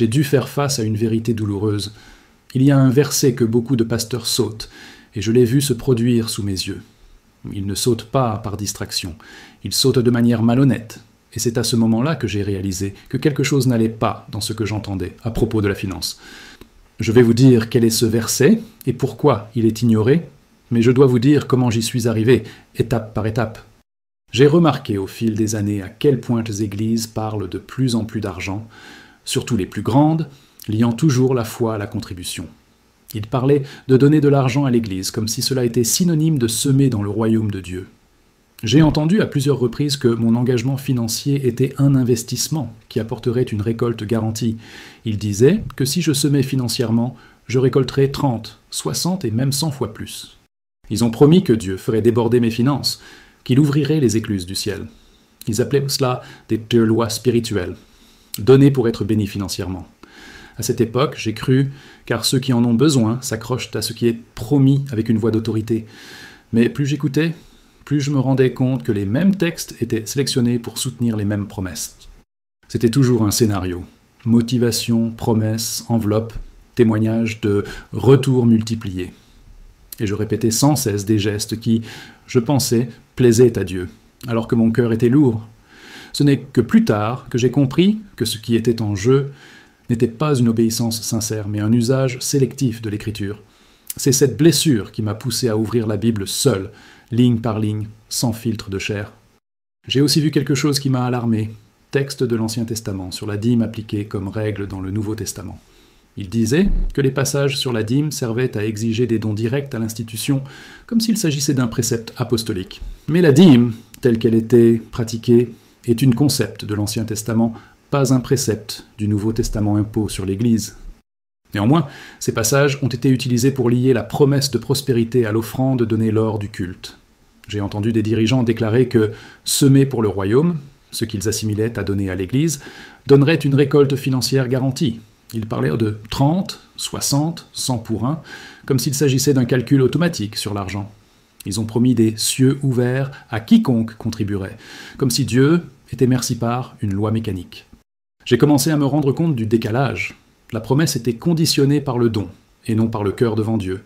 j'ai dû faire face à une vérité douloureuse. Il y a un verset que beaucoup de pasteurs sautent, et je l'ai vu se produire sous mes yeux. Ils ne sautent pas par distraction, ils sautent de manière malhonnête. Et c'est à ce moment-là que j'ai réalisé que quelque chose n'allait pas dans ce que j'entendais à propos de la finance. Je vais vous dire quel est ce verset et pourquoi il est ignoré, mais je dois vous dire comment j'y suis arrivé, étape par étape. J'ai remarqué au fil des années à quel point les églises parlent de plus en plus d'argent, surtout les plus grandes, liant toujours la foi à la contribution. Ils parlaient de donner de l'argent à l'église, comme si cela était synonyme de semer dans le royaume de Dieu. J'ai entendu à plusieurs reprises que mon engagement financier était un investissement qui apporterait une récolte garantie. Ils disaient que si je semais financièrement, je récolterais 30, 60 et même 100 fois plus. Ils ont promis que Dieu ferait déborder mes finances, qu'il ouvrirait les écluses du ciel. Ils appelaient cela des lois spirituelles, données pour être bénis financièrement. À cette époque, j'ai cru, car ceux qui en ont besoin s'accrochent à ce qui est promis avec une voix d'autorité. Mais plus j'écoutais, plus je me rendais compte que les mêmes textes étaient sélectionnés pour soutenir les mêmes promesses. C'était toujours un scénario. Motivation, promesse, enveloppe, témoignage de retour multiplié. Et je répétais sans cesse des gestes qui, je pensais, plaisaient à Dieu, alors que mon cœur était lourd. Ce n'est que plus tard que j'ai compris que ce qui était en jeu n'était pas une obéissance sincère, mais un usage sélectif de l'Écriture. C'est cette blessure qui m'a poussé à ouvrir la Bible seul, ligne par ligne, sans filtre de chair. J'ai aussi vu quelque chose qui m'a alarmé, texte de l'Ancien Testament sur la dîme appliquée comme règle dans le Nouveau Testament. Il disait que les passages sur la dîme servaient à exiger des dons directs à l'institution, comme s'il s'agissait d'un précepte apostolique. Mais la dîme, telle qu'elle était pratiquée, est une concept de l'Ancien Testament, pas un précepte du Nouveau Testament impôt sur l'Église. Néanmoins, ces passages ont été utilisés pour lier la promesse de prospérité à l'offrande donnée lors du culte. J'ai entendu des dirigeants déclarer que semer pour le royaume, ce qu'ils assimilaient à donner à l'Église, donnerait une récolte financière garantie. Ils parlaient de 30, 60, 100 pour 1, comme s'il s'agissait d'un calcul automatique sur l'argent. Ils ont promis des cieux ouverts à quiconque contribuerait, comme si Dieu était merci par une loi mécanique. J'ai commencé à me rendre compte du décalage. La promesse était conditionnée par le don, et non par le cœur devant Dieu.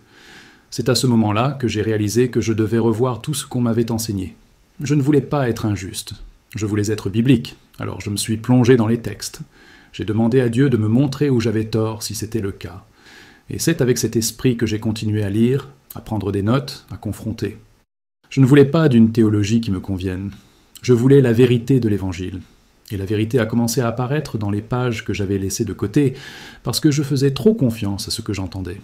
C'est à ce moment-là que j'ai réalisé que je devais revoir tout ce qu'on m'avait enseigné. Je ne voulais pas être injuste, je voulais être biblique, alors je me suis plongé dans les textes. J'ai demandé à Dieu de me montrer où j'avais tort si c'était le cas. Et c'est avec cet esprit que j'ai continué à lire, à prendre des notes, à confronter. Je ne voulais pas d'une théologie qui me convienne. Je voulais la vérité de l'Évangile. Et la vérité a commencé à apparaître dans les pages que j'avais laissées de côté, parce que je faisais trop confiance à ce que j'entendais.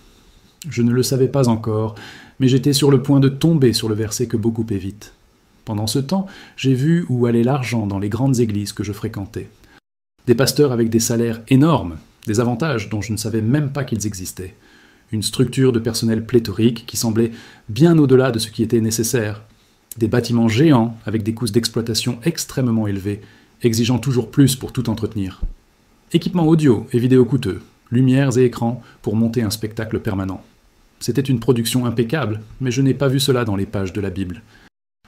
Je ne le savais pas encore, mais j'étais sur le point de tomber sur le verset que beaucoup évitent. Pendant ce temps, j'ai vu où allait l'argent dans les grandes églises que je fréquentais. Des pasteurs avec des salaires énormes, des avantages dont je ne savais même pas qu'ils existaient. Une structure de personnel pléthorique qui semblait bien au-delà de ce qui était nécessaire. Des bâtiments géants avec des coûts d'exploitation extrêmement élevés, exigeant toujours plus pour tout entretenir. Équipements audio et vidéo coûteux, lumières et écrans pour monter un spectacle permanent. C'était une production impeccable, mais je n'ai pas vu cela dans les pages de la Bible.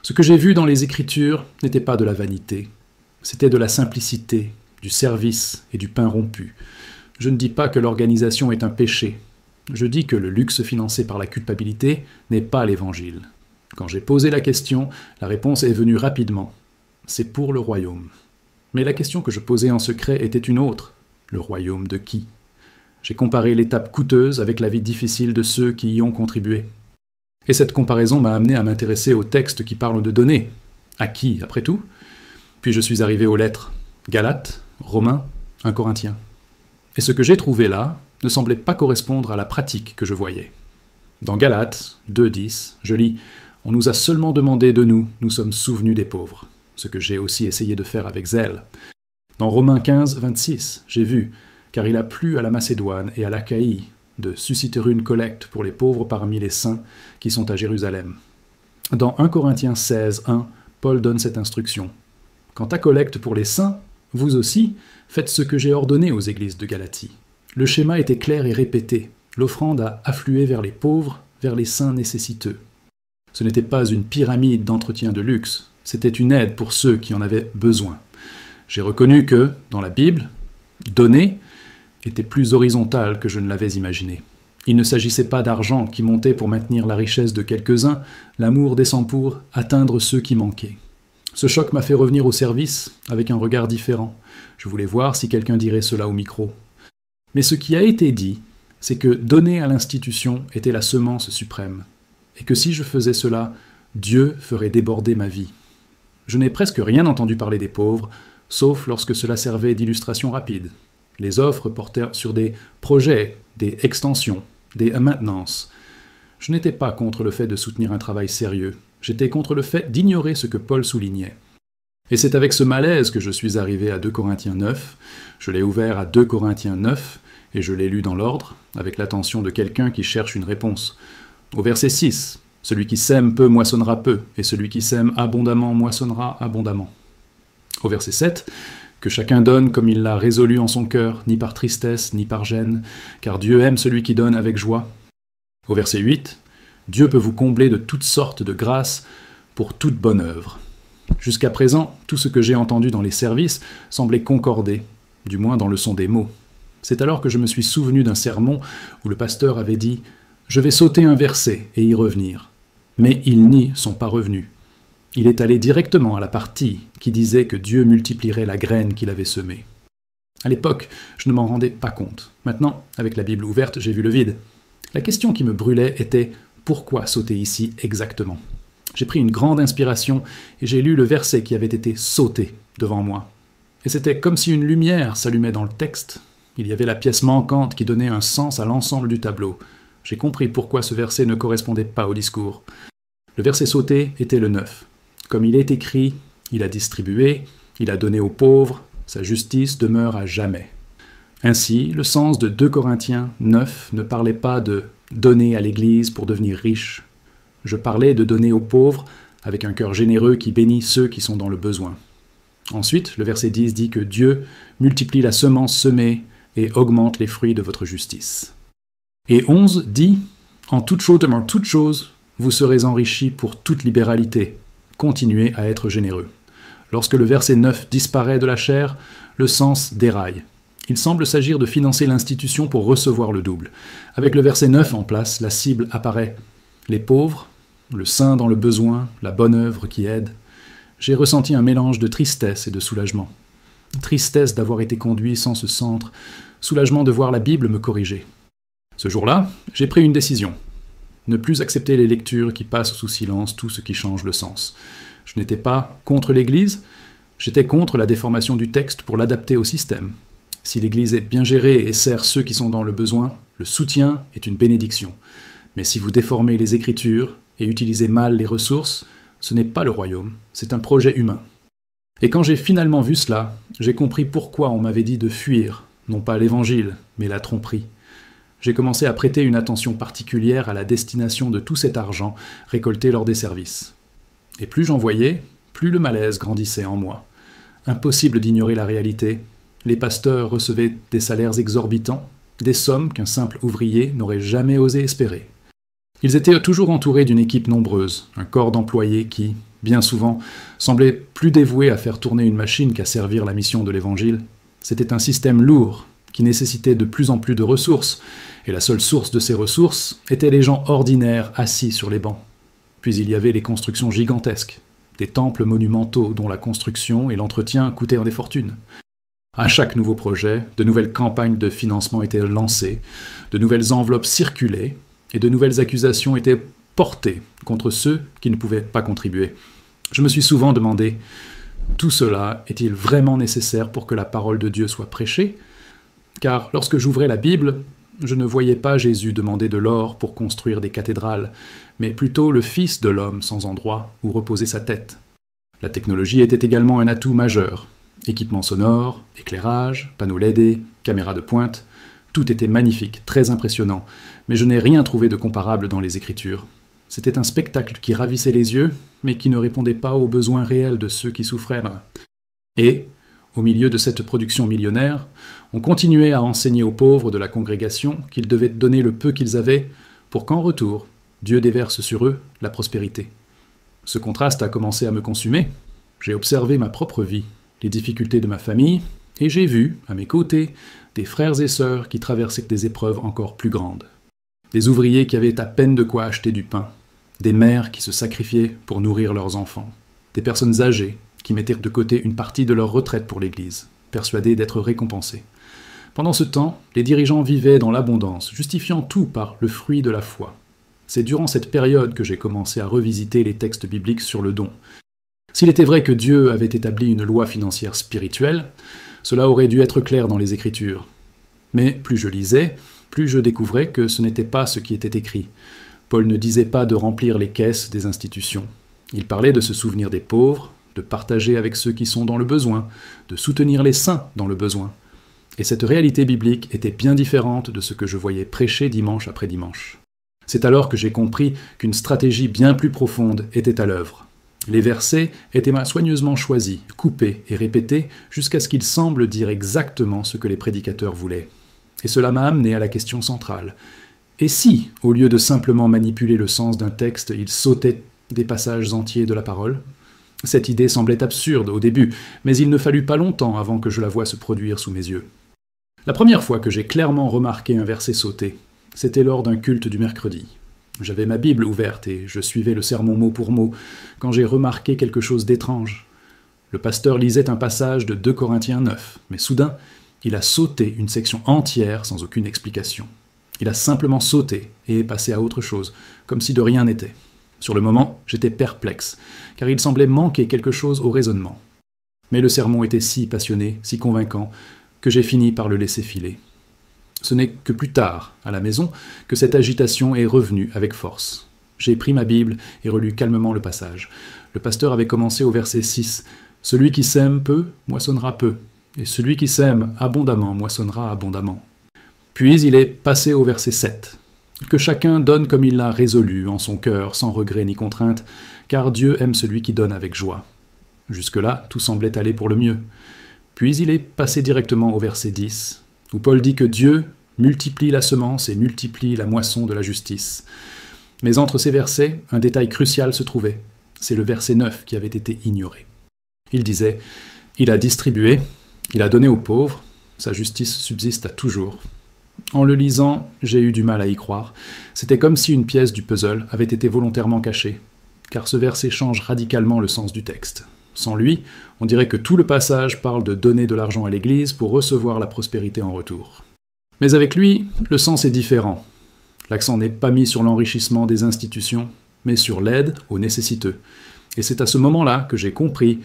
Ce que j'ai vu dans les Écritures n'était pas de la vanité, c'était de la simplicité, du service et du pain rompu. Je ne dis pas que l'organisation est un péché, je dis que le luxe financé par la culpabilité n'est pas l'Évangile. Quand j'ai posé la question, la réponse est venue rapidement. C'est pour le royaume. Mais la question que je posais en secret était une autre. Le royaume de qui? J'ai comparé l'étape coûteuse avec la vie difficile de ceux qui y ont contribué. Et cette comparaison m'a amené à m'intéresser aux textes qui parlent de donner. À qui, après tout? Puis je suis arrivé aux lettres. Galates, Romains, 1 Corinthiens. Et ce que j'ai trouvé là ne semblait pas correspondre à la pratique que je voyais. Dans Galates 2,10, je lis « On nous a seulement demandé de nous sommes souvenus des pauvres », ce que j'ai aussi essayé de faire avec zèle. Dans Romains 15, 26, j'ai vu « Car il a plu à la Macédoine et à l'Achaïe de susciter une collecte pour les pauvres parmi les saints qui sont à Jérusalem. » Dans 1 Corinthiens 16, 1, Paul donne cette instruction. « Quant à collecte pour les saints, vous aussi, faites ce que j'ai ordonné aux églises de Galatie. » Le schéma était clair et répété. L'offrande a afflué vers les pauvres, vers les saints nécessiteux. Ce n'était pas une pyramide d'entretien de luxe, c'était une aide pour ceux qui en avaient besoin. J'ai reconnu que, dans la Bible, donner était plus horizontal que je ne l'avais imaginé. Il ne s'agissait pas d'argent qui montait pour maintenir la richesse de quelques-uns, l'amour descend pour atteindre ceux qui manquaient. Ce choc m'a fait revenir au service avec un regard différent. Je voulais voir si quelqu'un dirait cela au micro. Mais ce qui a été dit, c'est que donner à l'institution était la semence suprême, et que si je faisais cela, Dieu ferait déborder ma vie. Je n'ai presque rien entendu parler des pauvres, sauf lorsque cela servait d'illustration rapide. Les offres portaient sur des projets, des extensions, des maintenances. Je n'étais pas contre le fait de soutenir un travail sérieux, j'étais contre le fait d'ignorer ce que Paul soulignait. Et c'est avec ce malaise que je suis arrivé à 2 Corinthiens 9, je l'ai ouvert à 2 Corinthiens 9, et je l'ai lu dans l'ordre, avec l'attention de quelqu'un qui cherche une réponse. Au verset 6, « Celui qui sème peu moissonnera peu, et celui qui sème abondamment moissonnera abondamment. » Au verset 7, « Que chacun donne comme il l'a résolu en son cœur, ni par tristesse, ni par gêne, car Dieu aime celui qui donne avec joie. » Au verset 8, « Dieu peut vous combler de toutes sortes de grâces pour toute bonne œuvre. » Jusqu'à présent, tout ce que j'ai entendu dans les services semblait concorder, du moins dans le son des mots. C'est alors que je me suis souvenu d'un sermon où le pasteur avait dit « Je vais sauter un verset et y revenir. » Mais ils n'y sont pas revenus. Il est allé directement à la partie qui disait que Dieu multiplierait la graine qu'il avait semée. À l'époque, je ne m'en rendais pas compte. Maintenant, avec la Bible ouverte, j'ai vu le vide. La question qui me brûlait était « Pourquoi sauter ici exactement ?» J'ai pris une grande inspiration et j'ai lu le verset qui avait été sauté devant moi. Et c'était comme si une lumière s'allumait dans le texte. Il y avait la pièce manquante qui donnait un sens à l'ensemble du tableau. J'ai compris pourquoi ce verset ne correspondait pas au discours. Le verset sauté était le 9. Comme il est écrit, il a distribué, il a donné aux pauvres, sa justice demeure à jamais. Ainsi, le sens de 2 Corinthiens 9 ne parlait pas de donner à l'Église pour devenir riche. Je parlais de donner aux pauvres avec un cœur généreux qui bénit ceux qui sont dans le besoin. Ensuite, le verset 10 dit que Dieu multiplie la semence semée et augmente les fruits de votre justice. Et 11 dit « En toute chose, dans toute chose, vous serez enrichis pour toute libéralité. Continuez à être généreux. » Lorsque le verset 9 disparaît de la chair, le sens déraille. Il semble s'agir de financer l'institution pour recevoir le double. Avec le verset 9 en place, la cible apparaît. Les pauvres, le saint dans le besoin, la bonne œuvre qui aide. J'ai ressenti un mélange de tristesse et de soulagement. Tristesse d'avoir été conduit sans ce centre, soulagement de voir la Bible me corriger. Ce jour-là, j'ai pris une décision. Ne plus accepter les lectures qui passent sous silence tout ce qui change le sens. Je n'étais pas contre l'Église, j'étais contre la déformation du texte pour l'adapter au système. Si l'Église est bien gérée et sert ceux qui sont dans le besoin, le soutien est une bénédiction. Mais si vous déformez les Écritures et utilisez mal les ressources, ce n'est pas le royaume, c'est un projet humain. Et quand j'ai finalement vu cela, j'ai compris pourquoi on m'avait dit de fuir, non pas l'Évangile, mais la tromperie. J'ai commencé à prêter une attention particulière à la destination de tout cet argent récolté lors des services. Et plus j'en voyais, plus le malaise grandissait en moi. Impossible d'ignorer la réalité. Les pasteurs recevaient des salaires exorbitants, des sommes qu'un simple ouvrier n'aurait jamais osé espérer. Ils étaient toujours entourés d'une équipe nombreuse, un corps d'employés qui, bien souvent, semblait plus dévoué à faire tourner une machine qu'à servir la mission de l'Évangile. C'était un système lourd, qui nécessitait de plus en plus de ressources, et la seule source de ces ressources étaient les gens ordinaires assis sur les bancs. Puis il y avait les constructions gigantesques, des temples monumentaux dont la construction et l'entretien coûtaient des fortunes. À chaque nouveau projet, de nouvelles campagnes de financement étaient lancées, de nouvelles enveloppes circulaient, et de nouvelles accusations étaient portées contre ceux qui ne pouvaient pas contribuer. Je me suis souvent demandé, tout cela est-il vraiment nécessaire pour que la parole de Dieu soit prêchée ? Car lorsque j'ouvrais la Bible, je ne voyais pas Jésus demander de l'or pour construire des cathédrales, mais plutôt le Fils de l'homme sans endroit où reposer sa tête. La technologie était également un atout majeur. Équipements sonores, éclairage, panneaux LED, caméras de pointe, tout était magnifique, très impressionnant, mais je n'ai rien trouvé de comparable dans les Écritures. C'était un spectacle qui ravissait les yeux, mais qui ne répondait pas aux besoins réels de ceux qui souffraient. Et, au milieu de cette production millionnaire, on continuait à enseigner aux pauvres de la congrégation qu'ils devaient donner le peu qu'ils avaient pour qu'en retour, Dieu déverse sur eux la prospérité. Ce contraste a commencé à me consumer. J'ai observé ma propre vie, les difficultés de ma famille, et j'ai vu, à mes côtés, des frères et sœurs qui traversaient des épreuves encore plus grandes, des ouvriers qui avaient à peine de quoi acheter du pain, des mères qui se sacrifiaient pour nourrir leurs enfants, des personnes âgées qui mettaient de côté une partie de leur retraite pour l'Église, persuadées d'être récompensées. Pendant ce temps, les dirigeants vivaient dans l'abondance, justifiant tout par le fruit de la foi. C'est durant cette période que j'ai commencé à revisiter les textes bibliques sur le don. S'il était vrai que Dieu avait établi une loi financière spirituelle, cela aurait dû être clair dans les Écritures. Mais plus je lisais, plus je découvrais que ce n'était pas ce qui était écrit. Paul ne disait pas de remplir les caisses des institutions. Il parlait de se souvenir des pauvres, de partager avec ceux qui sont dans le besoin, de soutenir les saints dans le besoin. Et cette réalité biblique était bien différente de ce que je voyais prêcher dimanche après dimanche. C'est alors que j'ai compris qu'une stratégie bien plus profonde était à l'œuvre. Les versets étaient soigneusement choisis, coupés et répétés jusqu'à ce qu'ils semblent dire exactement ce que les prédicateurs voulaient. Et cela m'a amené à la question centrale. Et si, au lieu de simplement manipuler le sens d'un texte, ils sautaient des passages entiers de la parole ? Cette idée semblait absurde au début, mais il ne fallut pas longtemps avant que je la voie se produire sous mes yeux. La première fois que j'ai clairement remarqué un verset sauter, c'était lors d'un culte du mercredi. J'avais ma Bible ouverte et je suivais le sermon mot pour mot, quand j'ai remarqué quelque chose d'étrange. Le pasteur lisait un passage de 2 Corinthiens 9, mais soudain, il a sauté une section entière sans aucune explication. Il a simplement sauté et est passé à autre chose, comme si de rien n'était. Sur le moment, j'étais perplexe, car il semblait manquer quelque chose au raisonnement. Mais le sermon était si passionné, si convaincant, que j'ai fini par le laisser filer. Ce n'est que plus tard, à la maison, que cette agitation est revenue avec force. J'ai pris ma Bible et relu calmement le passage. Le pasteur avait commencé au verset 6. « Celui qui sème peu, moissonnera peu, et celui qui sème abondamment, moissonnera abondamment. » Puis il est passé au verset 7. « Que chacun donne comme il l'a résolu en son cœur, sans regret ni contrainte, car Dieu aime celui qui donne avec joie. » Jusque-là, tout semblait aller pour le mieux. Puis il est passé directement au verset 10, où Paul dit que Dieu multiplie la semence et multiplie la moisson de la justice. Mais entre ces versets, un détail crucial se trouvait. C'est le verset 9 qui avait été ignoré. Il disait « Il a distribué, il a donné aux pauvres, sa justice subsiste à toujours. » En le lisant, j'ai eu du mal à y croire. C'était comme si une pièce du puzzle avait été volontairement cachée, car ce verset change radicalement le sens du texte. Sans lui, on dirait que tout le passage parle de donner de l'argent à l'Église pour recevoir la prospérité en retour. Mais avec lui, le sens est différent. L'accent n'est pas mis sur l'enrichissement des institutions, mais sur l'aide aux nécessiteux. Et c'est à ce moment-là que j'ai compris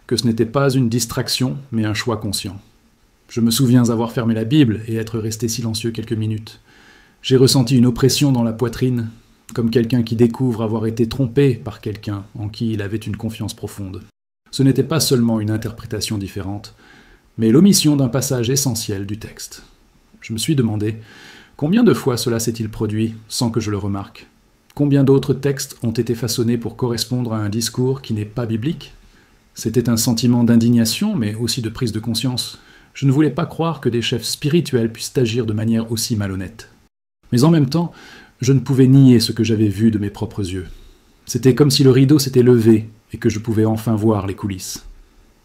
que ce n'était pas une distraction, mais un choix conscient. Je me souviens avoir fermé la Bible et être resté silencieux quelques minutes. J'ai ressenti une oppression dans la poitrine, comme quelqu'un qui découvre avoir été trompé par quelqu'un en qui il avait une confiance profonde. Ce n'était pas seulement une interprétation différente, mais l'omission d'un passage essentiel du texte. Je me suis demandé, combien de fois cela s'est-il produit sans que je le remarque ? Combien d'autres textes ont été façonnés pour correspondre à un discours qui n'est pas biblique ? C'était un sentiment d'indignation, mais aussi de prise de conscience. Je ne voulais pas croire que des chefs spirituels puissent agir de manière aussi malhonnête. Mais en même temps, je ne pouvais nier ce que j'avais vu de mes propres yeux. C'était comme si le rideau s'était levé et que je pouvais enfin voir les coulisses.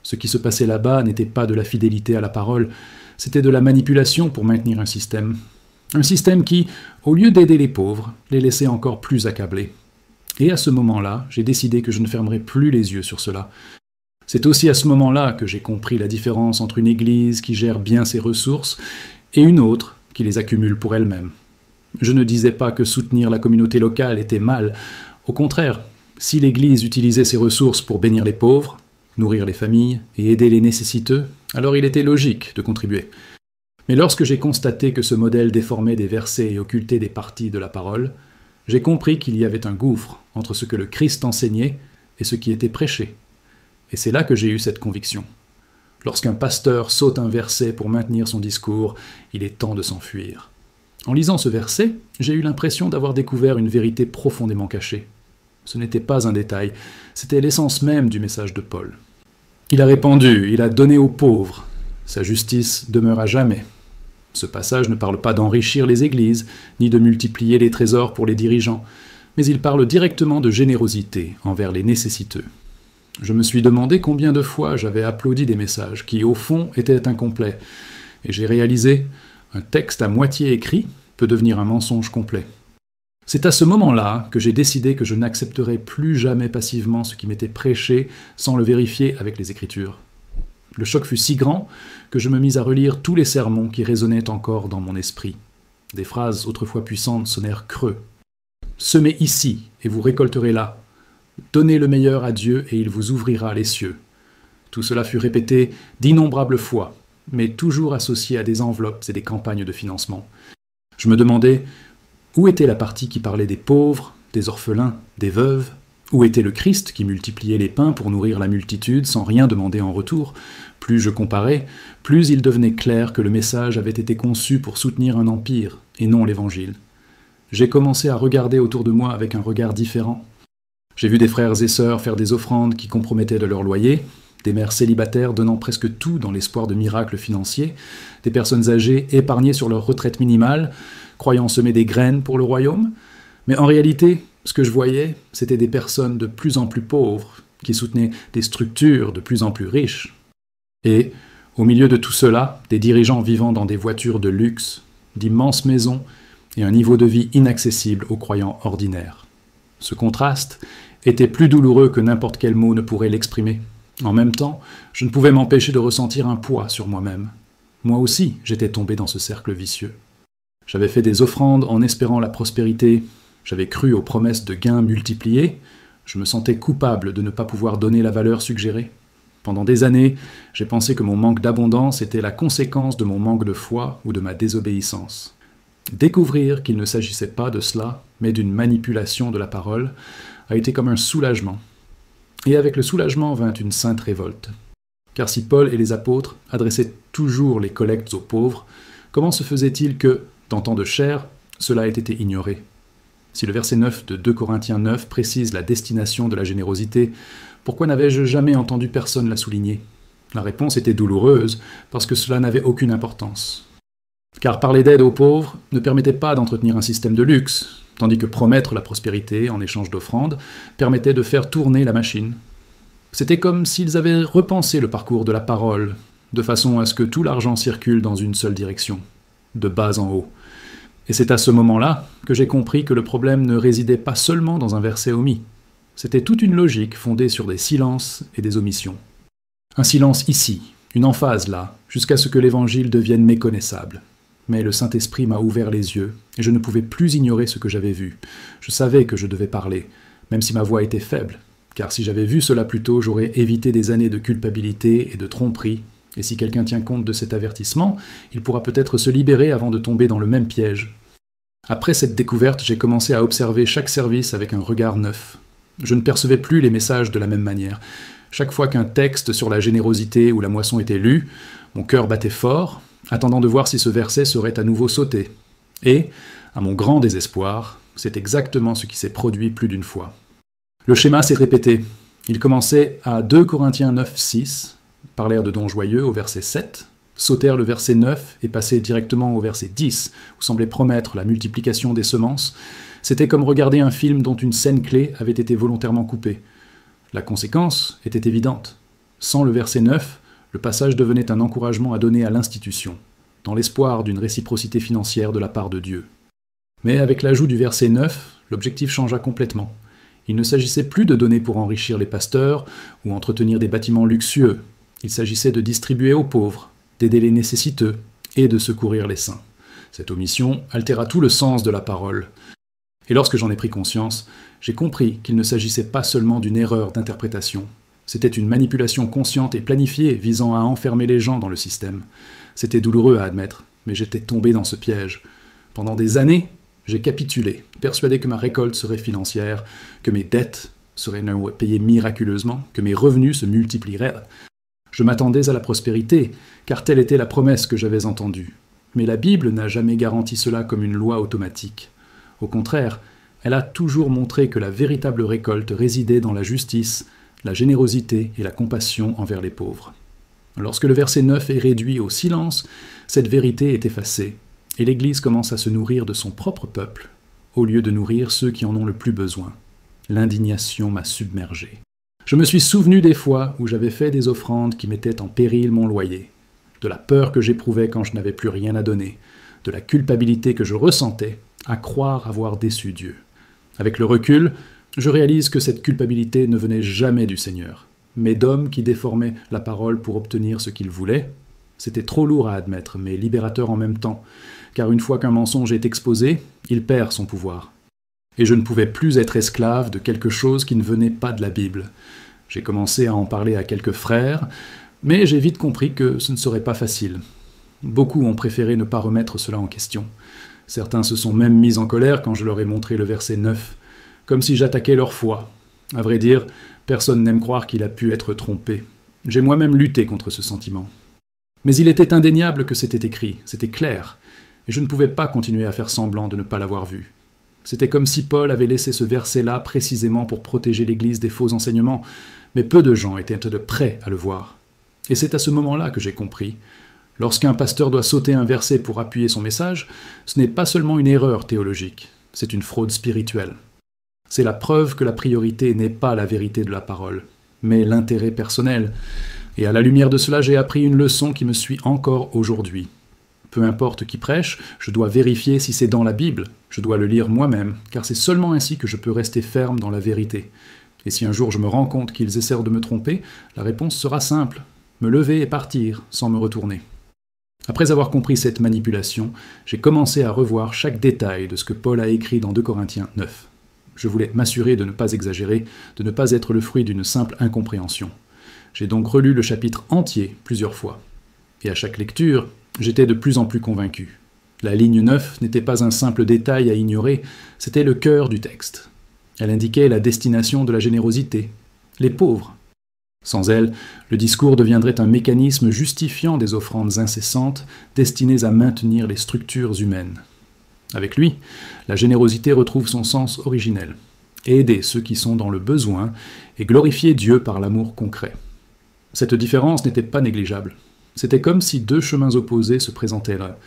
Ce qui se passait là-bas n'était pas de la fidélité à la parole, c'était de la manipulation pour maintenir un système. Un système qui, au lieu d'aider les pauvres, les laissait encore plus accablés. Et à ce moment-là, j'ai décidé que je ne fermerais plus les yeux sur cela. C'est aussi à ce moment-là que j'ai compris la différence entre une église qui gère bien ses ressources et une autre qui les accumule pour elle-même. Je ne disais pas que soutenir la communauté locale était mal. Au contraire, si l'église utilisait ses ressources pour bénir les pauvres, nourrir les familles et aider les nécessiteux, alors il était logique de contribuer. Mais lorsque j'ai constaté que ce modèle déformait des versets et occultait des parties de la parole, j'ai compris qu'il y avait un gouffre entre ce que le Christ enseignait et ce qui était prêché. Et c'est là que j'ai eu cette conviction. Lorsqu'un pasteur saute un verset pour maintenir son discours, il est temps de s'enfuir. En lisant ce verset, j'ai eu l'impression d'avoir découvert une vérité profondément cachée. Ce n'était pas un détail, c'était l'essence même du message de Paul. Il a répandu, il a donné aux pauvres. Sa justice demeure à jamais. Ce passage ne parle pas d'enrichir les églises, ni de multiplier les trésors pour les dirigeants, mais il parle directement de générosité envers les nécessiteux. Je me suis demandé combien de fois j'avais applaudi des messages qui, au fond, étaient incomplets, Et j'ai réalisé, un texte à moitié écrit peut devenir un mensonge complet. C'est à ce moment-là que j'ai décidé que je n'accepterais plus jamais passivement ce qui m'était prêché sans le vérifier avec les Écritures. Le choc fut si grand que je me mis à relire tous les sermons qui résonnaient encore dans mon esprit. Des phrases autrefois puissantes sonnèrent creux. « Semez ici, et vous récolterez là. Donnez le meilleur à Dieu, et il vous ouvrira les cieux. » Tout cela fut répété d'innombrables fois, mais toujours associé à des enveloppes et des campagnes de financement. Je me demandais, où était la partie qui parlait des pauvres, des orphelins, des veuves? Où était le Christ qui multipliait les pains pour nourrir la multitude sans rien demander en retour? Plus je comparais, plus il devenait clair que le message avait été conçu pour soutenir un empire, et non l'Évangile. J'ai commencé à regarder autour de moi avec un regard différent. J'ai vu des frères et sœurs faire des offrandes qui compromettaient de leur loyer, des mères célibataires donnant presque tout dans l'espoir de miracles financiers, des personnes âgées épargnées sur leur retraite minimale, croyant semer des graines pour le royaume. Mais en réalité, ce que je voyais, c'était des personnes de plus en plus pauvres, qui soutenaient des structures de plus en plus riches. Et, au milieu de tout cela, des dirigeants vivant dans des voitures de luxe, d'immenses maisons, et un niveau de vie inaccessible aux croyants ordinaires. Ce contraste était plus douloureux que n'importe quel mot ne pourrait l'exprimer. En même temps, je ne pouvais m'empêcher de ressentir un poids sur moi-même. Moi aussi, j'étais tombé dans ce cercle vicieux. J'avais fait des offrandes en espérant la prospérité, j'avais cru aux promesses de gains multipliés, je me sentais coupable de ne pas pouvoir donner la valeur suggérée. Pendant des années, j'ai pensé que mon manque d'abondance était la conséquence de mon manque de foi ou de ma désobéissance. Découvrir qu'il ne s'agissait pas de cela, mais d'une manipulation de la parole, a été comme un soulagement. Et avec le soulagement vint une sainte révolte. Car si Paul et les apôtres adressaient toujours les collectes aux pauvres, comment se faisait-il que, dans tant de chair, cela ait été ignoré? Si le verset 9 de 2 Corinthiens 9 précise la destination de la générosité, pourquoi n'avais-je jamais entendu personne la souligner? La réponse était douloureuse, parce que cela n'avait aucune importance. Car parler d'aide aux pauvres ne permettait pas d'entretenir un système de luxe, tandis que promettre la prospérité en échange d'offrandes permettait de faire tourner la machine. C'était comme s'ils avaient repensé le parcours de la parole, de façon à ce que tout l'argent circule dans une seule direction, de bas en haut. Et c'est à ce moment-là que j'ai compris que le problème ne résidait pas seulement dans un verset omis. C'était toute une logique fondée sur des silences et des omissions. Un silence ici, une emphase là, jusqu'à ce que l'Évangile devienne méconnaissable. Mais le Saint-Esprit m'a ouvert les yeux, et je ne pouvais plus ignorer ce que j'avais vu. Je savais que je devais parler, même si ma voix était faible, car si j'avais vu cela plus tôt, j'aurais évité des années de culpabilité et de tromperie, et si quelqu'un tient compte de cet avertissement, il pourra peut-être se libérer avant de tomber dans le même piège. Après cette découverte, j'ai commencé à observer chaque service avec un regard neuf. Je ne percevais plus les messages de la même manière. Chaque fois qu'un texte sur la générosité ou la moisson était lu, mon cœur battait fort, attendant de voir si ce verset serait à nouveau sauté. Et, à mon grand désespoir, c'est exactement ce qui s'est produit plus d'une fois. Le schéma s'est répété. Il commençait à 2 Corinthiens 9, 6, parlèrent de dons joyeux au verset 7, sautèrent le verset 9 et passaient directement au verset 10, où semblait promettre la multiplication des semences. C'était comme regarder un film dont une scène clé avait été volontairement coupée. La conséquence était évidente. Sans le verset 9, le passage devenait un encouragement à donner à l'institution, dans l'espoir d'une réciprocité financière de la part de Dieu. Mais avec l'ajout du verset 9, l'objectif changea complètement. Il ne s'agissait plus de donner pour enrichir les pasteurs ou entretenir des bâtiments luxueux. Il s'agissait de distribuer aux pauvres, d'aider les nécessiteux et de secourir les saints. Cette omission altéra tout le sens de la parole. Et lorsque j'en ai pris conscience, j'ai compris qu'il ne s'agissait pas seulement d'une erreur d'interprétation. C'était une manipulation consciente et planifiée visant à enfermer les gens dans le système. C'était douloureux à admettre, mais j'étais tombé dans ce piège. Pendant des années, j'ai capitulé, persuadé que ma récolte serait financière, que mes dettes seraient payées miraculeusement, que mes revenus se multiplieraient. Je m'attendais à la prospérité, car telle était la promesse que j'avais entendue. Mais la Bible n'a jamais garanti cela comme une loi automatique. Au contraire, elle a toujours montré que la véritable récolte résidait dans la justice, la générosité et la compassion envers les pauvres. Lorsque le verset 9 est réduit au silence, cette vérité est effacée, et l'Église commence à se nourrir de son propre peuple, au lieu de nourrir ceux qui en ont le plus besoin. L'indignation m'a submergé. Je me suis souvenu des fois où j'avais fait des offrandes qui mettaient en péril mon loyer. de la peur que j'éprouvais quand je n'avais plus rien à donner, de la culpabilité que je ressentais à croire avoir déçu Dieu. Avec le recul, je réalise que cette culpabilité ne venait jamais du Seigneur, mais d'hommes qui déformaient la parole pour obtenir ce qu'ils voulaient. C'était trop lourd à admettre, mais libérateur en même temps, car une fois qu'un mensonge est exposé, il perd son pouvoir. Et je ne pouvais plus être esclave de quelque chose qui ne venait pas de la Bible. J'ai commencé à en parler à quelques frères, mais j'ai vite compris que ce ne serait pas facile. Beaucoup ont préféré ne pas remettre cela en question. Certains se sont même mis en colère quand je leur ai montré le verset 9, comme si j'attaquais leur foi. À vrai dire, personne n'aime croire qu'il a pu être trompé. J'ai moi-même lutté contre ce sentiment. Mais il était indéniable que c'était écrit, c'était clair, et je ne pouvais pas continuer à faire semblant de ne pas l'avoir vu. C'était comme si Paul avait laissé ce verset-là précisément pour protéger l'Église des faux enseignements, mais peu de gens étaient prêts à le voir. Et c'est à ce moment-là que j'ai compris. Lorsqu'un pasteur doit sauter un verset pour appuyer son message, ce n'est pas seulement une erreur théologique, c'est une fraude spirituelle. C'est la preuve que la priorité n'est pas la vérité de la parole, mais l'intérêt personnel. Et à la lumière de cela, j'ai appris une leçon qui me suit encore aujourd'hui. Peu importe qui prêche, je dois vérifier si c'est dans la Bible, je dois le lire moi-même, car c'est seulement ainsi que je peux rester ferme dans la vérité. Et si un jour je me rends compte qu'ils essaient de me tromper, la réponse sera simple, me lever et partir, sans me retourner. Après avoir compris cette manipulation, j'ai commencé à revoir chaque détail de ce que Paul a écrit dans 2 Corinthiens 9. Je voulais m'assurer de ne pas exagérer, de ne pas être le fruit d'une simple incompréhension. J'ai donc relu le chapitre entier plusieurs fois. Et à chaque lecture, j'étais de plus en plus convaincu. La ligne 9 n'était pas un simple détail à ignorer, c'était le cœur du texte. Elle indiquait la destination de la générosité, les pauvres. Sans elle, le discours deviendrait un mécanisme justifiant des offrandes incessantes destinées à maintenir les structures humaines. Avec lui, la générosité retrouve son sens originel. Aider ceux qui sont dans le besoin et glorifier Dieu par l'amour concret. Cette différence n'était pas négligeable. C'était comme si deux chemins opposés se présentaient là.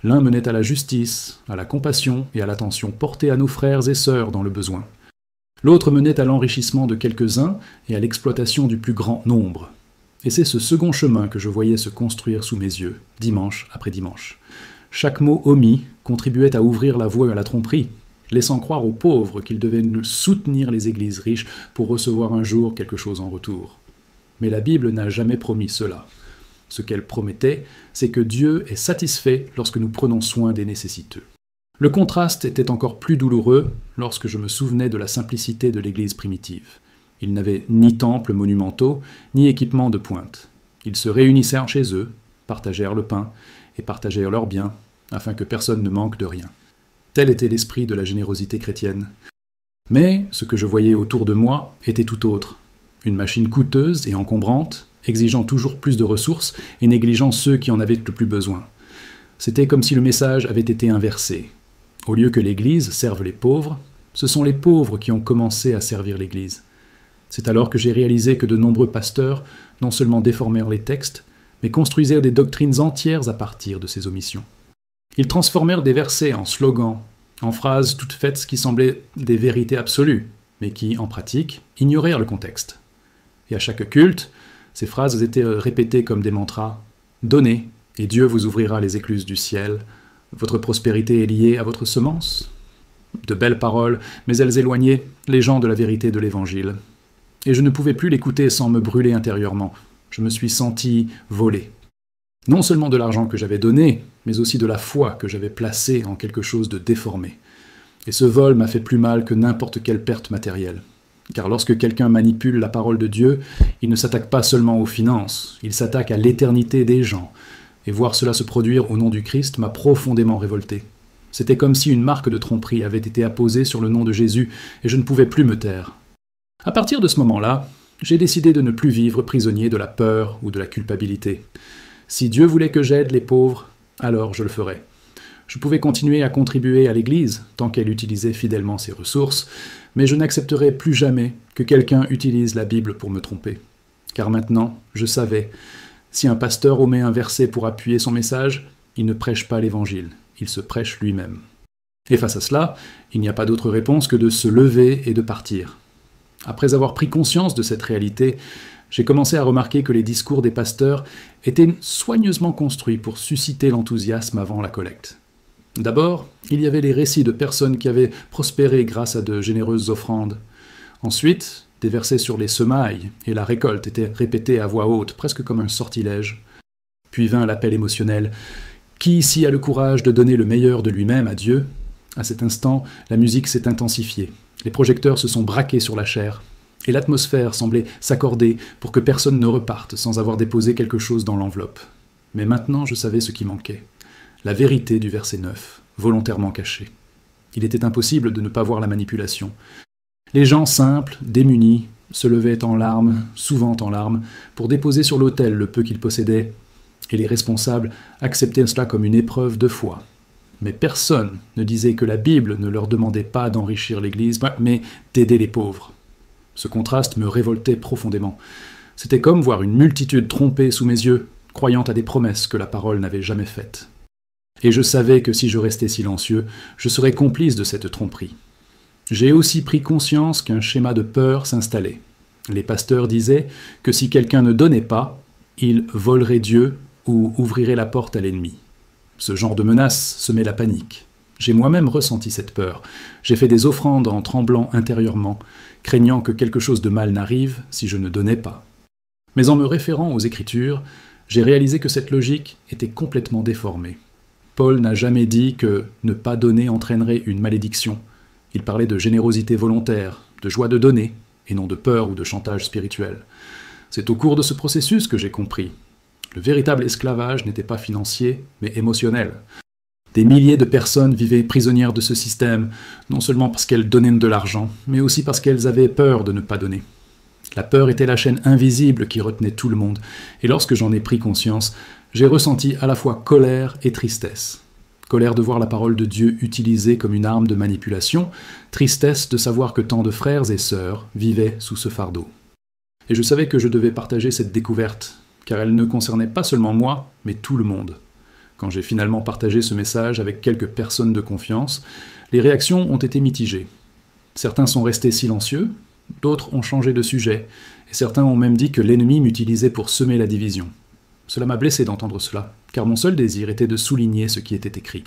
L'un menait à la justice, à la compassion et à l'attention portée à nos frères et sœurs dans le besoin. L'autre menait à l'enrichissement de quelques-uns et à l'exploitation du plus grand nombre. Et c'est ce second chemin que je voyais se construire sous mes yeux, dimanche après dimanche. Chaque mot omis contribuait à ouvrir la voie à la tromperie, laissant croire aux pauvres qu'ils devaient soutenir les églises riches pour recevoir un jour quelque chose en retour. Mais la Bible n'a jamais promis cela. Ce qu'elle promettait, c'est que Dieu est satisfait lorsque nous prenons soin des nécessiteux. Le contraste était encore plus douloureux lorsque je me souvenais de la simplicité de l'Église primitive. Ils n'avaient ni temples monumentaux, ni équipements de pointe. Ils se réunissaient chez eux, partagèrent le pain et partagèrent leurs biens, afin que personne ne manque de rien. Tel était l'esprit de la générosité chrétienne. Mais ce que je voyais autour de moi était tout autre. Une machine coûteuse et encombrante, exigeant toujours plus de ressources et négligeant ceux qui en avaient le plus besoin. C'était comme si le message avait été inversé. Au lieu que l'Église serve les pauvres, ce sont les pauvres qui ont commencé à servir l'Église. C'est alors que j'ai réalisé que de nombreux pasteurs non seulement déformèrent les textes, mais construisirent des doctrines entières à partir de ces omissions. Ils transformèrent des versets en slogans, en phrases toutes faites qui semblaient des vérités absolues, mais qui, en pratique, ignorèrent le contexte. Et à chaque culte, ces phrases étaient répétées comme des mantras. « Donnez, et Dieu vous ouvrira les écluses du ciel. Votre prospérité est liée à votre semence. » De belles paroles, mais elles éloignaient les gens de la vérité de l'Évangile. Et je ne pouvais plus l'écouter sans me brûler intérieurement. Je me suis senti volé. Non seulement de l'argent que j'avais donné, mais aussi de la foi que j'avais placée en quelque chose de déformé. Et ce vol m'a fait plus mal que n'importe quelle perte matérielle. Car lorsque quelqu'un manipule la parole de Dieu, il ne s'attaque pas seulement aux finances, il s'attaque à l'éternité des gens. Et voir cela se produire au nom du Christ m'a profondément révolté. C'était comme si une marque de tromperie avait été apposée sur le nom de Jésus, et je ne pouvais plus me taire. À partir de ce moment-là, j'ai décidé de ne plus vivre prisonnier de la peur ou de la culpabilité. Si Dieu voulait que j'aide les pauvres, alors je le ferais. Je pouvais continuer à contribuer à l'Église, tant qu'elle utilisait fidèlement ses ressources, mais je n'accepterais plus jamais que quelqu'un utilise la Bible pour me tromper. Car maintenant, je savais, si un pasteur omet un verset pour appuyer son message, il ne prêche pas l'Évangile, il se prêche lui-même. Et face à cela, il n'y a pas d'autre réponse que de se lever et de partir. Après avoir pris conscience de cette réalité, j'ai commencé à remarquer que les discours des pasteurs étaient soigneusement construits pour susciter l'enthousiasme avant la collecte. D'abord, il y avait les récits de personnes qui avaient prospéré grâce à de généreuses offrandes. Ensuite, des versets sur les semailles et la récolte étaient répétés à voix haute, presque comme un sortilège. Puis vint l'appel émotionnel. Qui ici a le courage de donner le meilleur de lui-même à Dieu ? À cet instant, la musique s'est intensifiée. Les projecteurs se sont braqués sur la chair. Et l'atmosphère semblait s'accorder pour que personne ne reparte sans avoir déposé quelque chose dans l'enveloppe. Mais maintenant, je savais ce qui manquait. La vérité du verset 9, volontairement cachée. Il était impossible de ne pas voir la manipulation. Les gens simples, démunis, se levaient en larmes, souvent en larmes, pour déposer sur l'autel le peu qu'ils possédaient, et les responsables acceptaient cela comme une épreuve de foi. Mais personne ne disait que la Bible ne leur demandait pas d'enrichir l'Église, mais d'aider les pauvres. Ce contraste me révoltait profondément. C'était comme voir une multitude trompée sous mes yeux, croyant à des promesses que la parole n'avait jamais faites. Et je savais que si je restais silencieux, je serais complice de cette tromperie. J'ai aussi pris conscience qu'un schéma de peur s'installait. Les pasteurs disaient que si quelqu'un ne donnait pas, il volerait Dieu ou ouvrirait la porte à l'ennemi. Ce genre de menace semait la panique. J'ai moi-même ressenti cette peur. J'ai fait des offrandes en tremblant intérieurement, craignant que quelque chose de mal n'arrive si je ne donnais pas. Mais en me référant aux Écritures, j'ai réalisé que cette logique était complètement déformée. Paul n'a jamais dit que ne pas donner entraînerait une malédiction. Il parlait de générosité volontaire, de joie de donner, et non de peur ou de chantage spirituel. C'est au cours de ce processus que j'ai compris. Le véritable esclavage n'était pas financier, mais émotionnel. Des milliers de personnes vivaient prisonnières de ce système, non seulement parce qu'elles donnaient de l'argent, mais aussi parce qu'elles avaient peur de ne pas donner. La peur était la chaîne invisible qui retenait tout le monde, et lorsque j'en ai pris conscience, j'ai ressenti à la fois colère et tristesse. Colère de voir la parole de Dieu utilisée comme une arme de manipulation, tristesse de savoir que tant de frères et sœurs vivaient sous ce fardeau. Et je savais que je devais partager cette découverte, car elle ne concernait pas seulement moi, mais tout le monde. Quand j'ai finalement partagé ce message avec quelques personnes de confiance, les réactions ont été mitigées. Certains sont restés silencieux, d'autres ont changé de sujet, et certains ont même dit que l'ennemi m'utilisait pour semer la division. Cela m'a blessé d'entendre cela, car mon seul désir était de souligner ce qui était écrit.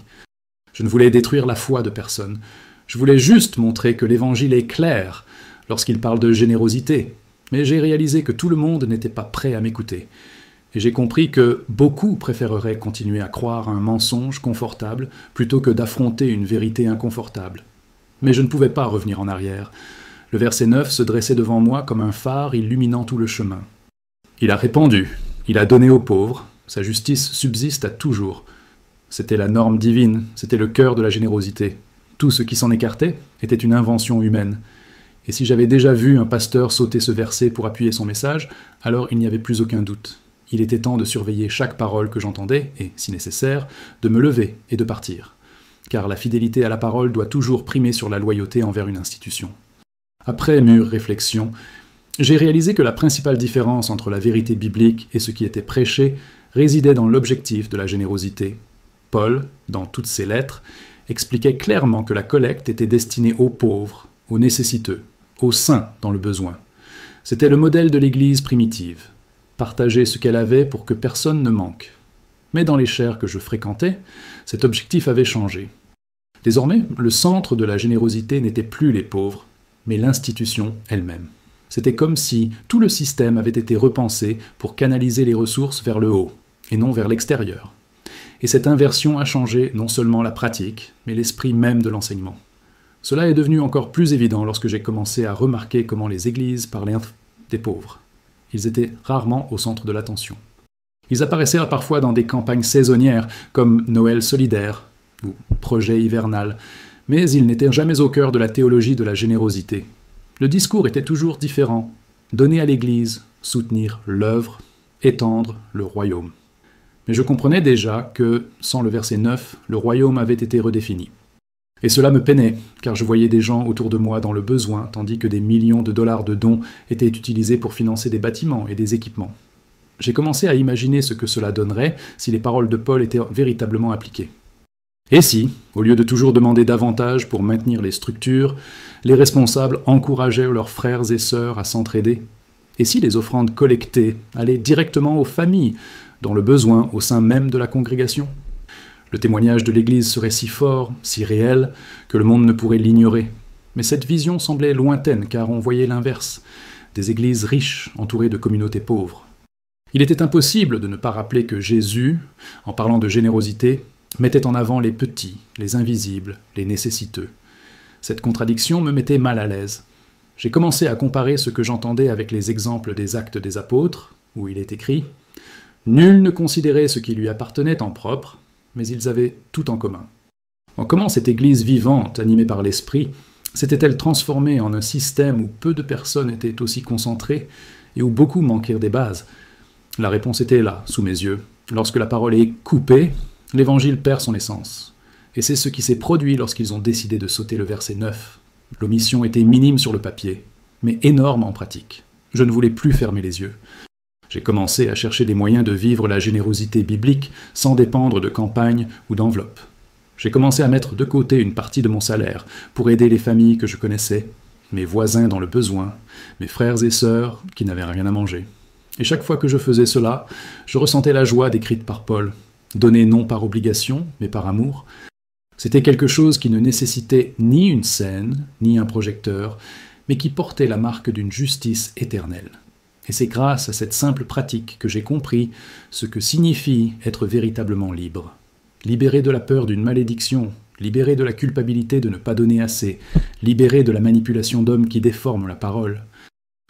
Je ne voulais détruire la foi de personne. Je voulais juste montrer que l'Évangile est clair lorsqu'il parle de générosité. Mais j'ai réalisé que tout le monde n'était pas prêt à m'écouter. Et j'ai compris que beaucoup préféreraient continuer à croire à un mensonge confortable plutôt que d'affronter une vérité inconfortable. Mais je ne pouvais pas revenir en arrière. Le verset 9 se dressait devant moi comme un phare illuminant tout le chemin. Il a répandu. Il a donné aux pauvres, sa justice subsiste à toujours. C'était la norme divine, c'était le cœur de la générosité. Tout ce qui s'en écartait était une invention humaine. Et si j'avais déjà vu un pasteur sauter ce verset pour appuyer son message, alors il n'y avait plus aucun doute. Il était temps de surveiller chaque parole que j'entendais, et, si nécessaire, de me lever et de partir. Car la fidélité à la parole doit toujours primer sur la loyauté envers une institution. Après mûre réflexion, j'ai réalisé que la principale différence entre la vérité biblique et ce qui était prêché résidait dans l'objectif de la générosité. Paul, dans toutes ses lettres, expliquait clairement que la collecte était destinée aux pauvres, aux nécessiteux, aux saints dans le besoin. C'était le modèle de l'Église primitive, partager ce qu'elle avait pour que personne ne manque. Mais dans les chaires que je fréquentais, cet objectif avait changé. Désormais, le centre de la générosité n'était plus les pauvres, mais l'institution elle-même. C'était comme si tout le système avait été repensé pour canaliser les ressources vers le haut, et non vers l'extérieur. Et cette inversion a changé non seulement la pratique, mais l'esprit même de l'enseignement. Cela est devenu encore plus évident lorsque j'ai commencé à remarquer comment les églises parlaient des pauvres. Ils étaient rarement au centre de l'attention. Ils apparaissaient parfois dans des campagnes saisonnières, comme Noël solidaire ou Projet hivernal, mais ils n'étaient jamais au cœur de la théologie de la générosité. Le discours était toujours différent. Donner à l'Église, soutenir l'œuvre, étendre le royaume. Mais je comprenais déjà que, sans le verset 9, le royaume avait été redéfini. Et cela me peinait, car je voyais des gens autour de moi dans le besoin, tandis que des millions de dollars de dons étaient utilisés pour financer des bâtiments et des équipements. J'ai commencé à imaginer ce que cela donnerait si les paroles de Paul étaient véritablement appliquées. Et si, au lieu de toujours demander davantage pour maintenir les structures, les responsables encourageaient leurs frères et sœurs à s'entraider? Et si les offrandes collectées allaient directement aux familles, dans le besoin au sein même de la congrégation? Le témoignage de l'Église serait si fort, si réel, que le monde ne pourrait l'ignorer. Mais cette vision semblait lointaine, car on voyait l'inverse, des églises riches entourées de communautés pauvres. Il était impossible de ne pas rappeler que Jésus, en parlant de générosité, mettait en avant les petits, les invisibles, les nécessiteux. Cette contradiction me mettait mal à l'aise. J'ai commencé à comparer ce que j'entendais avec les exemples des Actes des Apôtres, où il est écrit « Nul ne considérait ce qui lui appartenait en propre, mais ils avaient tout en commun. » En comment cette Église vivante, animée par l'Esprit, s'était-elle transformée en un système où peu de personnes étaient aussi concentrées et où beaucoup manquèrent des bases? La réponse était là, sous mes yeux. Lorsque la parole est coupée, l'Évangile perd son essence. Et c'est ce qui s'est produit lorsqu'ils ont décidé de sauter le verset 9. L'omission était minime sur le papier, mais énorme en pratique. Je ne voulais plus fermer les yeux. J'ai commencé à chercher des moyens de vivre la générosité biblique sans dépendre de campagnes ou d'enveloppes. J'ai commencé à mettre de côté une partie de mon salaire pour aider les familles que je connaissais, mes voisins dans le besoin, mes frères et sœurs qui n'avaient rien à manger. Et chaque fois que je faisais cela, je ressentais la joie décrite par Paul, donnée non par obligation, mais par amour. C'était quelque chose qui ne nécessitait ni une scène, ni un projecteur, mais qui portait la marque d'une justice éternelle. Et c'est grâce à cette simple pratique que j'ai compris ce que signifie être véritablement libre. Libéré de la peur d'une malédiction, libéré de la culpabilité de ne pas donner assez, libéré de la manipulation d'hommes qui déforment la parole.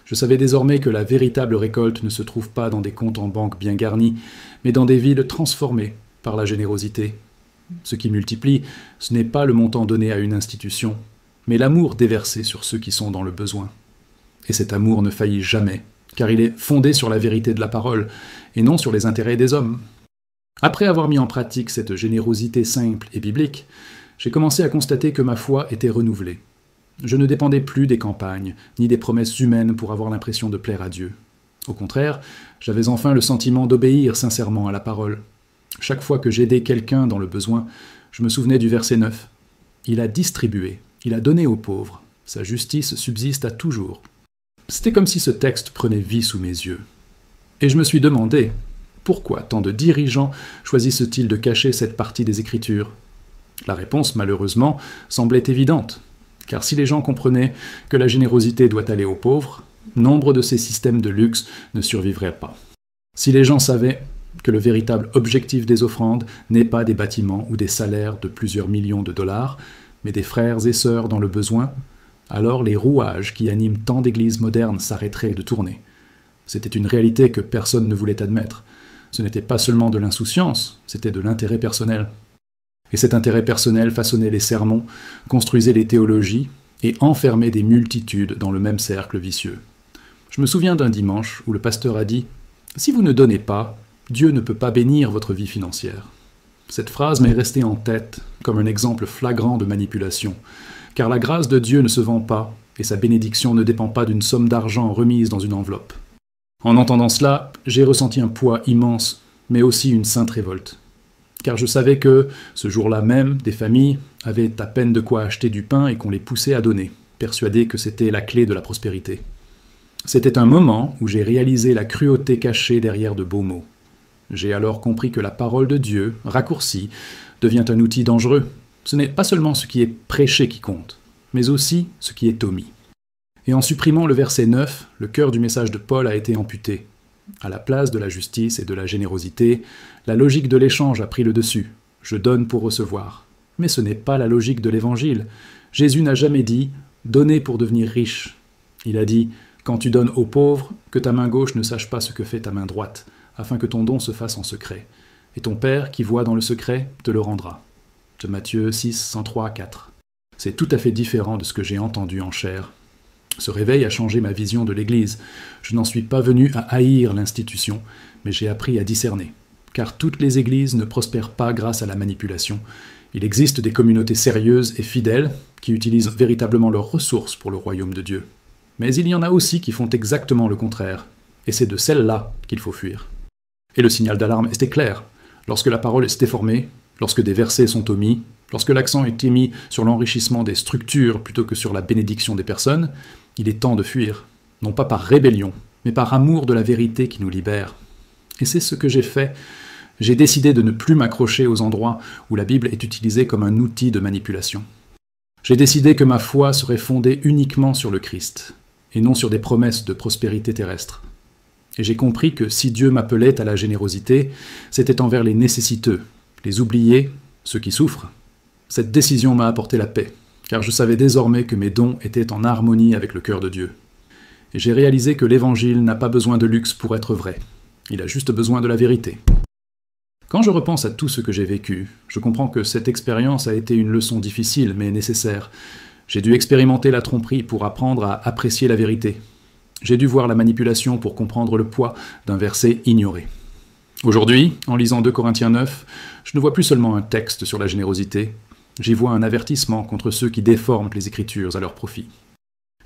Je savais désormais que la véritable récolte ne se trouve pas dans des comptes en banque bien garnis, mais dans des vides transformées par la générosité. Ce qui multiplie, ce n'est pas le montant donné à une institution, mais l'amour déversé sur ceux qui sont dans le besoin. Et cet amour ne faillit jamais, car il est fondé sur la vérité de la parole, et non sur les intérêts des hommes. Après avoir mis en pratique cette générosité simple et biblique, j'ai commencé à constater que ma foi était renouvelée. Je ne dépendais plus des campagnes, ni des promesses humaines pour avoir l'impression de plaire à Dieu. Au contraire, j'avais enfin le sentiment d'obéir sincèrement à la parole. Chaque fois que j'aidais quelqu'un dans le besoin, je me souvenais du verset 9. Il a distribué, il a donné aux pauvres, sa justice subsiste à toujours. C'était comme si ce texte prenait vie sous mes yeux. Et je me suis demandé, pourquoi tant de dirigeants choisissent-ils de cacher cette partie des Écritures? La réponse, malheureusement, semblait évidente. Car si les gens comprenaient que la générosité doit aller aux pauvres, nombre de ces systèmes de luxe ne survivraient pas. Si les gens savaient que le véritable objectif des offrandes n'est pas des bâtiments ou des salaires de plusieurs millions de dollars, mais des frères et sœurs dans le besoin, alors les rouages qui animent tant d'églises modernes s'arrêteraient de tourner. C'était une réalité que personne ne voulait admettre. Ce n'était pas seulement de l'insouciance, c'était de l'intérêt personnel. Et cet intérêt personnel façonnait les sermons, construisait les théologies et enfermait des multitudes dans le même cercle vicieux. Je me souviens d'un dimanche où le pasteur a dit « Si vous ne donnez pas, Dieu ne peut pas bénir votre vie financière. » Cette phrase m'est restée en tête comme un exemple flagrant de manipulation, car la grâce de Dieu ne se vend pas et sa bénédiction ne dépend pas d'une somme d'argent remise dans une enveloppe. En entendant cela, j'ai ressenti un poids immense, mais aussi une sainte révolte. Car je savais que, ce jour-là même, des familles avaient à peine de quoi acheter du pain et qu'on les poussait à donner, persuadés que c'était la clé de la prospérité. C'était un moment où j'ai réalisé la cruauté cachée derrière de beaux mots. J'ai alors compris que la parole de Dieu, raccourcie, devient un outil dangereux. Ce n'est pas seulement ce qui est prêché qui compte, mais aussi ce qui est omis. Et en supprimant le verset 9, le cœur du message de Paul a été amputé. À la place de la justice et de la générosité, la logique de l'échange a pris le dessus. Je donne pour recevoir. Mais ce n'est pas la logique de l'Évangile. Jésus n'a jamais dit « donnez pour devenir riche ». Il a dit « quand tu donnes aux pauvres, que ta main gauche ne sache pas ce que fait ta main droite, afin que ton don se fasse en secret. Et ton Père, qui voit dans le secret, te le rendra. » De Matthieu 6, 103 à 4. C'est tout à fait différent de ce que j'ai entendu en chair. Ce réveil a changé ma vision de l'Église. Je n'en suis pas venu à haïr l'institution, mais j'ai appris à discerner. Car toutes les églises ne prospèrent pas grâce à la manipulation. Il existe des communautés sérieuses et fidèles qui utilisent véritablement leurs ressources pour le royaume de Dieu. Mais il y en a aussi qui font exactement le contraire. Et c'est de celles-là qu'il faut fuir. Et le signal d'alarme était clair. Lorsque la parole est déformée, lorsque des versets sont omis, lorsque l'accent est mis sur l'enrichissement des structures plutôt que sur la bénédiction des personnes, il est temps de fuir, non pas par rébellion, mais par amour de la vérité qui nous libère. Et c'est ce que j'ai fait. J'ai décidé de ne plus m'accrocher aux endroits où la Bible est utilisée comme un outil de manipulation. J'ai décidé que ma foi serait fondée uniquement sur le Christ, et non sur des promesses de prospérité terrestre. Et j'ai compris que si Dieu m'appelait à la générosité, c'était envers les nécessiteux, les oubliés, ceux qui souffrent. Cette décision m'a apporté la paix, car je savais désormais que mes dons étaient en harmonie avec le cœur de Dieu. Et j'ai réalisé que l'Évangile n'a pas besoin de luxe pour être vrai. Il a juste besoin de la vérité. Quand je repense à tout ce que j'ai vécu, je comprends que cette expérience a été une leçon difficile mais nécessaire. J'ai dû expérimenter la tromperie pour apprendre à apprécier la vérité. J'ai dû voir la manipulation pour comprendre le poids d'un verset ignoré. Aujourd'hui, en lisant 2 Corinthiens 9, je ne vois plus seulement un texte sur la générosité, j'y vois un avertissement contre ceux qui déforment les Écritures à leur profit.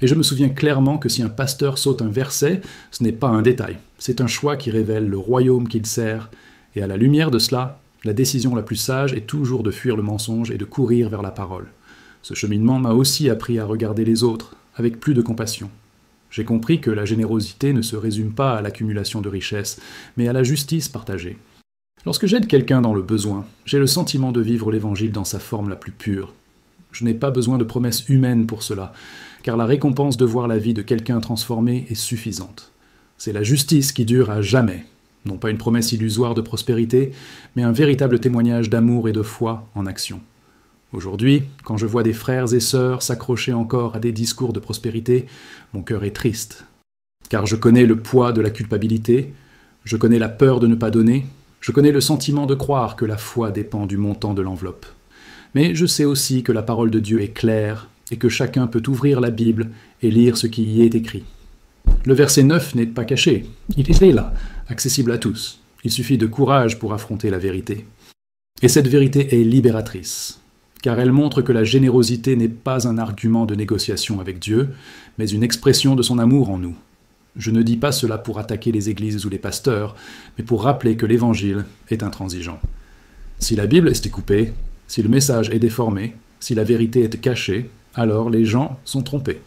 Et je me souviens clairement que si un pasteur saute un verset, ce n'est pas un détail, c'est un choix qui révèle le royaume qu'il sert, et à la lumière de cela, la décision la plus sage est toujours de fuir le mensonge et de courir vers la parole. Ce cheminement m'a aussi appris à regarder les autres avec plus de compassion. J'ai compris que la générosité ne se résume pas à l'accumulation de richesses, mais à la justice partagée. Lorsque j'aide quelqu'un dans le besoin, j'ai le sentiment de vivre l'Évangile dans sa forme la plus pure. Je n'ai pas besoin de promesses humaines pour cela, car la récompense de voir la vie de quelqu'un transformé est suffisante. C'est la justice qui dure à jamais, non pas une promesse illusoire de prospérité, mais un véritable témoignage d'amour et de foi en action. Aujourd'hui, quand je vois des frères et sœurs s'accrocher encore à des discours de prospérité, mon cœur est triste. Car je connais le poids de la culpabilité, je connais la peur de ne pas donner, je connais le sentiment de croire que la foi dépend du montant de l'enveloppe. Mais je sais aussi que la parole de Dieu est claire et que chacun peut ouvrir la Bible et lire ce qui y est écrit. Le verset 9 n'est pas caché, il est là, accessible à tous. Il suffit de courage pour affronter la vérité. Et cette vérité est libératrice, car elle montre que la générosité n'est pas un argument de négociation avec Dieu, mais une expression de son amour en nous. Je ne dis pas cela pour attaquer les églises ou les pasteurs, mais pour rappeler que l'Évangile est intransigeant. Si la Bible est découpée, si le message est déformé, si la vérité est cachée, alors les gens sont trompés.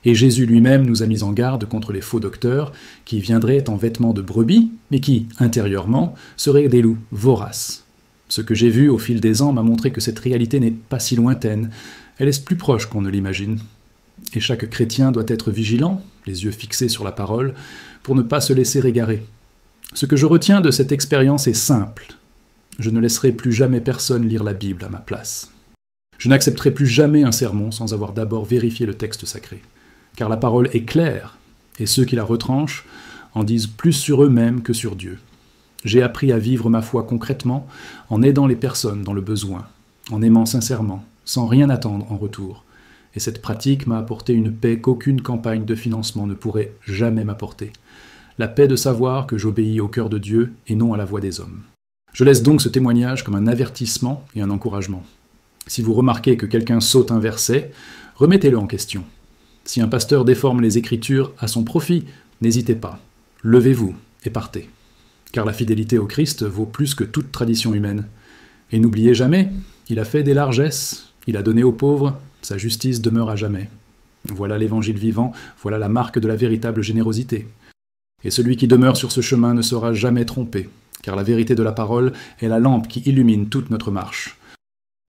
Et Jésus lui-même nous a mis en garde contre les faux docteurs qui viendraient en vêtements de brebis, mais qui, intérieurement, seraient des loups voraces. Ce que j'ai vu au fil des ans m'a montré que cette réalité n'est pas si lointaine, elle est plus proche qu'on ne l'imagine. Et chaque chrétien doit être vigilant, les yeux fixés sur la parole, pour ne pas se laisser égarer. Ce que je retiens de cette expérience est simple. Je ne laisserai plus jamais personne lire la Bible à ma place. Je n'accepterai plus jamais un sermon sans avoir d'abord vérifié le texte sacré. Car la parole est claire, et ceux qui la retranchent en disent plus sur eux-mêmes que sur Dieu. J'ai appris à vivre ma foi concrètement en aidant les personnes dans le besoin, en aimant sincèrement, sans rien attendre en retour. Et cette pratique m'a apporté une paix qu'aucune campagne de financement ne pourrait jamais m'apporter. La paix de savoir que j'obéis au cœur de Dieu et non à la voix des hommes. Je laisse donc ce témoignage comme un avertissement et un encouragement. Si vous remarquez que quelqu'un saute un verset, remettez-le en question. Si un pasteur déforme les Écritures à son profit, n'hésitez pas. Levez-vous et partez. Car la fidélité au Christ vaut plus que toute tradition humaine. Et n'oubliez jamais, il a fait des largesses, il a donné aux pauvres, sa justice demeure à jamais. Voilà l'Évangile vivant, voilà la marque de la véritable générosité. Et celui qui demeure sur ce chemin ne sera jamais trompé, car la vérité de la parole est la lampe qui illumine toute notre marche.